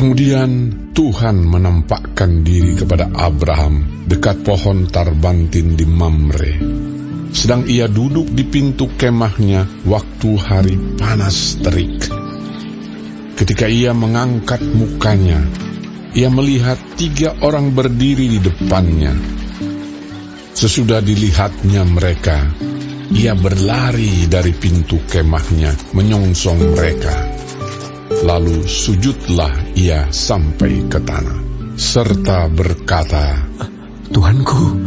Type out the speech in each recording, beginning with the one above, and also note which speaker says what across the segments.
Speaker 1: Kemudian Tuhan menampakkan diri kepada Abraham dekat pohon tarbantin di Mamre, sedang ia duduk di pintu kemahnya waktu hari panas terik. Ketika ia mengangkat mukanya, ia melihat 3 orang berdiri di depannya. Sesudah dilihatnya mereka, ia berlari dari pintu kemahnya menyongsong mereka. Lalu sujudlah ia sampai ke tanah, serta berkata,
Speaker 2: Tuanku,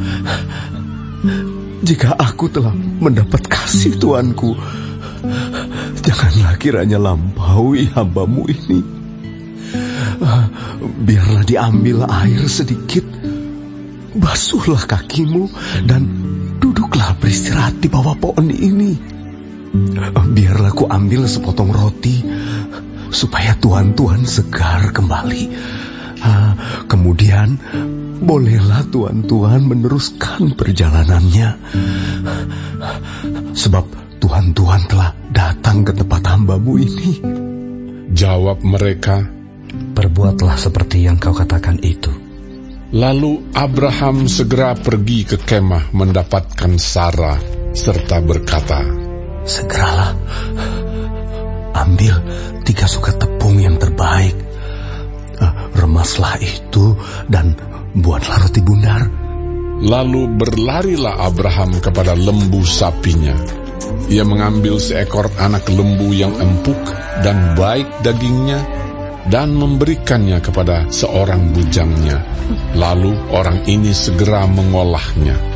Speaker 2: jika aku telah mendapat kasih Tuanku, janganlah kiranya lampaui hamba-Mu ini. Biarlah diambil air sedikit, basuhlah kakimu, dan duduklah beristirahat di bawah pohon ini. Biarlah ku ambil sepotong roti, supaya Tuhan segar kembali. Kemudian bolehlah Tuhan meneruskan perjalanannya, sebab Tuhan telah datang ke tempat hamba-Mu ini.
Speaker 1: Jawab mereka,
Speaker 3: perbuatlah seperti yang kau katakan itu.
Speaker 1: Lalu Abraham segera pergi ke kemah mendapatkan Sarah, serta berkata,
Speaker 2: segeralah, ambil 3 sukat tepung yang terbaik, remaslah itu dan buatlah roti bundar.
Speaker 1: Lalu berlarilah Abraham kepada lembu sapinya. Ia mengambil seekor anak lembu yang empuk dan baik dagingnya, dan memberikannya kepada seorang bujangnya. Lalu orang ini segera mengolahnya.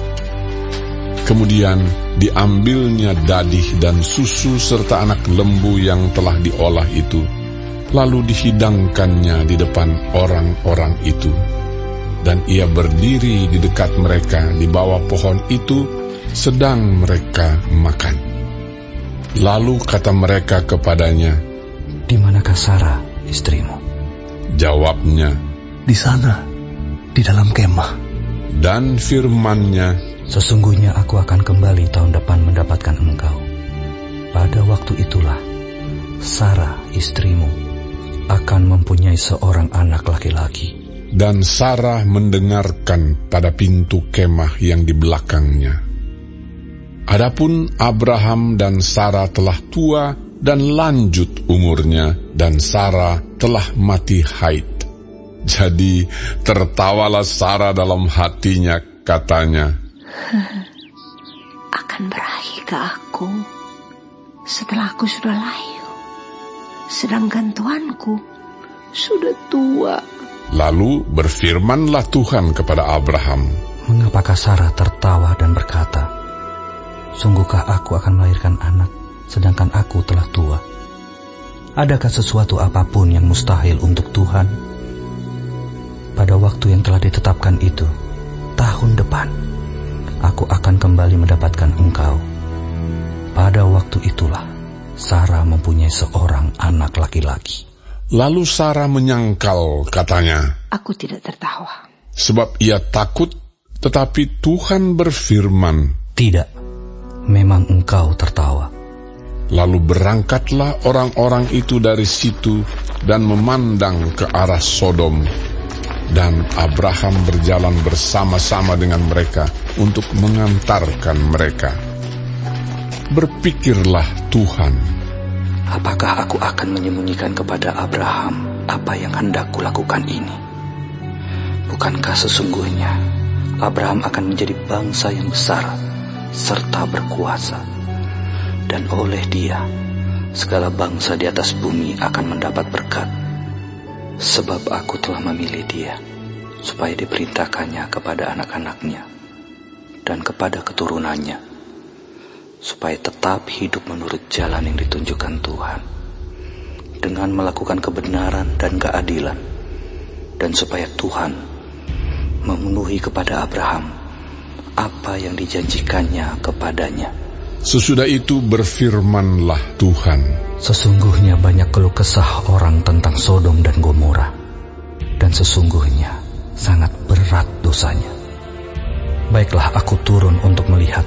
Speaker 1: Kemudian diambilnya dadih dan susu serta anak lembu yang telah diolah itu, lalu dihidangkannya di depan orang-orang itu. Dan ia berdiri di dekat mereka di bawah pohon itu, sedang mereka makan. Lalu kata mereka kepadanya,
Speaker 3: di manakah Sarah, istrimu?
Speaker 1: Jawabnya,
Speaker 2: di sana, di dalam kemah.
Speaker 1: Dan firman-Nya,
Speaker 3: sesungguhnya aku akan kembali tahun depan mendapatkan engkau. Pada waktu itulah Sarah, istrimu, akan mempunyai seorang anak laki-laki.
Speaker 1: Dan Sarah mendengarkan pada pintu kemah yang di belakangnya. Adapun Abraham dan Sarah telah tua dan lanjut umurnya, dan Sarah telah mati haid. Jadi tertawalah Sarah dalam hatinya, katanya,
Speaker 4: akan berakhir ke aku setelah aku sudah layu, sedangkan tuanku sudah tua.
Speaker 1: Lalu berfirmanlah Tuhan kepada Abraham,
Speaker 3: mengapakah Sarah tertawa dan berkata, sungguhkah aku akan melahirkan anak, sedangkan aku telah tua? Adakah sesuatu apapun yang mustahil untuk Tuhan? Pada waktu yang telah ditetapkan itu, tahun depan, aku akan kembali mendapatkan engkau. Pada waktu itulah, Sarah mempunyai seorang anak laki-laki.
Speaker 1: Lalu Sarah menyangkal, katanya,
Speaker 4: aku tidak tertawa.
Speaker 1: Sebab ia takut, tetapi Tuhan berfirman,
Speaker 3: tidak, memang engkau tertawa.
Speaker 1: Lalu berangkatlah orang-orang itu dari situ dan memandang ke arah Sodom. Dan Abraham berjalan bersama-sama dengan mereka untuk mengantarkan mereka. Berpikirlah Tuhan,
Speaker 3: apakah aku akan menyembunyikan kepada Abraham apa yang hendak kulakukan ini? Bukankah sesungguhnya Abraham akan menjadi bangsa yang besar serta berkuasa, dan oleh dia segala bangsa di atas bumi akan mendapat berkat. Sebab aku telah memilih dia supaya diperintahkannya kepada anak-anaknya dan kepada keturunannya, supaya tetap hidup menurut jalan yang ditunjukkan Tuhan, dengan melakukan kebenaran dan keadilan, dan supaya Tuhan memenuhi kepada Abraham apa yang dijanjikannya kepadanya.
Speaker 1: Sesudah itu berfirmanlah Tuhan,
Speaker 3: sesungguhnya banyak keluh kesah orang tentang Sodom dan Gomora, dan sesungguhnya sangat berat dosanya. Baiklah aku turun untuk melihat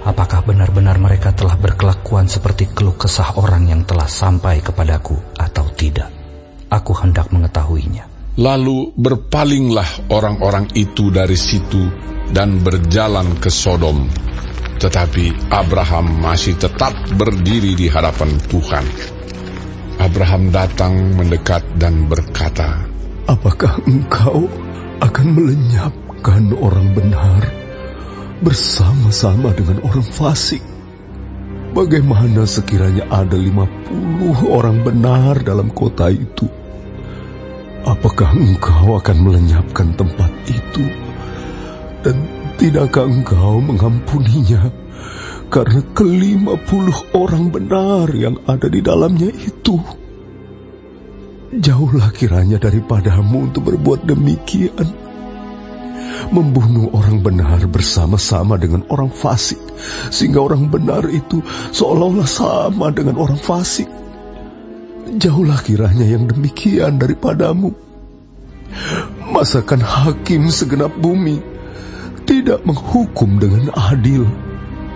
Speaker 3: apakah benar-benar mereka telah berkelakuan seperti keluh kesah orang yang telah sampai kepadaku atau tidak. Aku hendak mengetahuinya.
Speaker 1: Lalu berpalinglah orang-orang itu dari situ dan berjalan ke Sodom. Tetapi Abraham masih tetap berdiri di hadapan Tuhan. Abraham datang mendekat dan berkata,
Speaker 2: "Apakah engkau akan melenyapkan orang benar bersama-sama dengan orang fasik? Bagaimana sekiranya ada 50 orang benar dalam kota itu? Apakah engkau akan melenyapkan tempat itu? Dan tidakkah engkau mengampuninya karena ke-50 orang benar yang ada di dalamnya itu? Jauhlah kiranya daripadamu untuk berbuat demikian, membunuh orang benar bersama-sama dengan orang fasik, sehingga orang benar itu seolah-olah sama dengan orang fasik. Jauhlah kiranya yang demikian daripadamu. Masakan hakim segenap bumi tidak menghukum dengan adil?"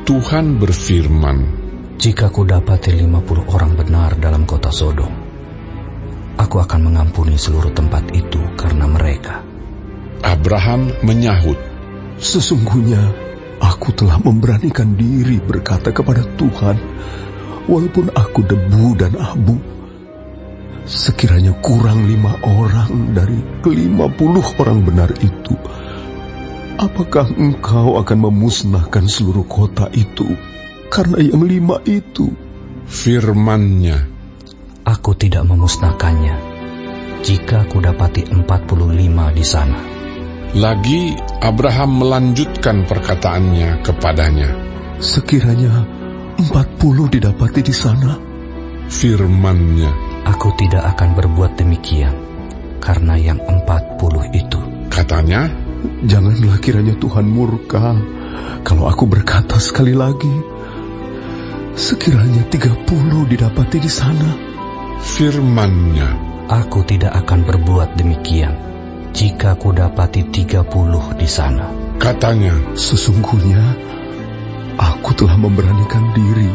Speaker 1: Tuhan berfirman,
Speaker 3: "Jika kudapati 50 orang benar dalam kota Sodom, aku akan mengampuni seluruh tempat itu karena mereka."
Speaker 1: Abraham menyahut,
Speaker 2: "Sesungguhnya aku telah memberanikan diri berkata kepada Tuhan, walaupun aku debu dan abu, sekiranya kurang 5 orang dari ke-50 orang benar itu, apakah engkau akan memusnahkan seluruh kota itu karena yang 5 itu?"
Speaker 1: Firman-Nya,
Speaker 3: "Aku tidak memusnahkannya jika kudapati 45 di sana."
Speaker 1: Lagi Abraham melanjutkan perkataannya kepadanya,
Speaker 2: "Sekiranya 40 didapati di sana?"
Speaker 1: Firman-Nya,
Speaker 3: "Aku tidak akan berbuat demikian karena yang 40 itu."
Speaker 1: Katanya,
Speaker 2: "Janganlah kiranya Tuhan murka kalau aku berkata sekali lagi, sekiranya 30 didapati di sana."
Speaker 1: Firman-Nya,
Speaker 3: "Aku tidak akan berbuat demikian jika kudapati 30 di sana."
Speaker 1: Katanya,
Speaker 2: "Sesungguhnya aku telah memberanikan diri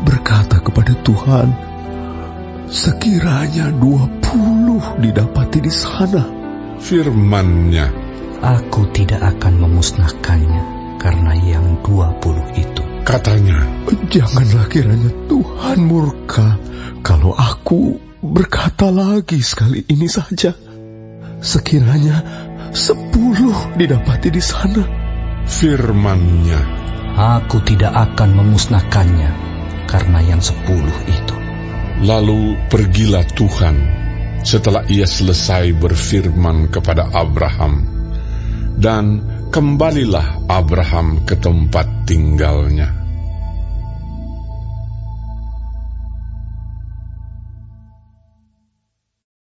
Speaker 2: berkata kepada Tuhan, sekiranya 20 didapati di sana."
Speaker 1: Firman-Nya,
Speaker 3: "Aku tidak akan memusnahkannya karena yang 20 itu."
Speaker 1: Katanya,
Speaker 2: "Janganlah kiranya Tuhan murka kalau aku berkata lagi sekali ini saja, sekiranya 10 didapati di sana."
Speaker 1: Firman-Nya,
Speaker 3: "Aku tidak akan memusnahkannya karena yang 10 itu."
Speaker 1: Lalu pergilah Tuhan setelah ia selesai berfirman kepada Abraham, dan kembalilah Abraham ke tempat tinggalnya.